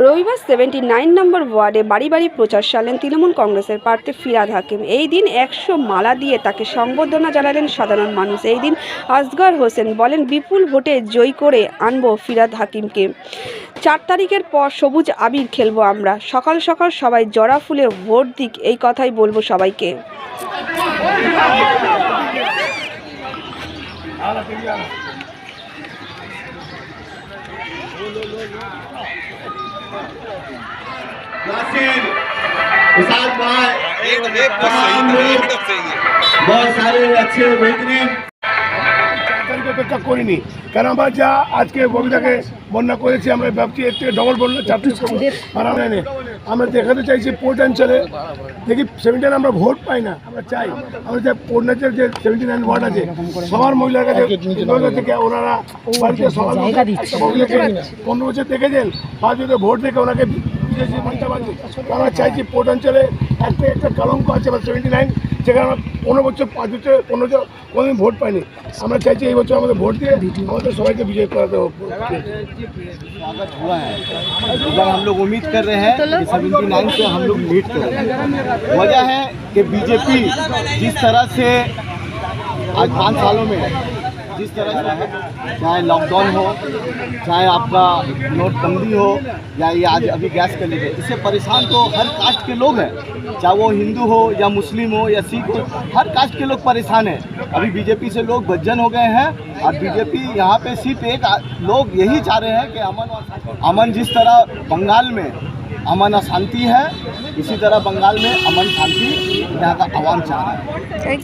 রবিবার 79 নম্বর ওয়ার্ডে বাড়ি বাড়ি প্রচার সারলেন তৃণমূল কংগ্রেসের প্রার্থী ফিরহাদ হাকিম। এই দিন 100 মালা দিয়ে তাকে সংবর্ধনা জানালেন সাধারণ মানুষ। এই দিন আসগর হোসেন বলেন, বিপুল ভোটে জয়ী করে আনবো ফিরহাদ হাকিমকে। 4 তারিখের পর সবুজ আবির খেলবো আমরা। সকাল সকাল সবাই জড়া ফুলে ভোট দিক, এই কথাই বলবো সবাইকে। बहुत सारे अच्छे बेहतरीन অপেক্ষা করিনি, কারণ আমরা যা আজকে ববিতাকে বন্যা করেছি, আমরা ভাবছি এর থেকে ডবল বন্যা 4 আমরা দেখাতে চাইছি পূর্বাঞ্চলে দেখি 79 আমরা ভোট পাই না। আমরা চাই আমরা যে পূর্ণাঞ্চলের যে 79 ওয়ার্ড আছে সবার মহিলার কাছে থেকে ওনারা বাড়িতে সবার 15 বছর দেখেছেন, 5 বছর ভোট দেখে ওনাকে বিদেশি মঞ্চাবাজি। আমরা চাইছি পূর্বাঞ্চলে একটা কলঙ্ক আছে 79, যেখানে আমরা 15 বছর 5 বছর 15 বছর কোনোদিন ভোট পাইনি। আমরা চাইছি এই বছর আমাদের ভোট দিয়ে আমাদের সবাইকে বিজয় করাতে হবে। स्वागत हुआ है, जब हम लोग उम्मीद कर रहे हैं कि 79 से हम लोग लीड करें। वजह है कि बीजेपी जिस तरह से आज 5 सालों में जिस तरह से चाहे लॉकडाउन हो, चाहे आपका नोटबंदी हो, या ये आज अभी गैस का लीजिए, इससे परेशान तो हर कास्ट के लोग हैं, चाहे वो हिंदू हो या मुस्लिम हो या सिख हो, हर कास्ट के लोग परेशान हैं। अभी बीजेपी से लोग बदजन हो गए हैं और बीजेपी यहाँ पे सिर्फ एक लोग यही चाह रहे हैं कि अमन जिस तरह बंगाल में अमन अशांति है, इसी तरह बंगाल में अमन शांति यहाँ का आवाम चाह रहा है।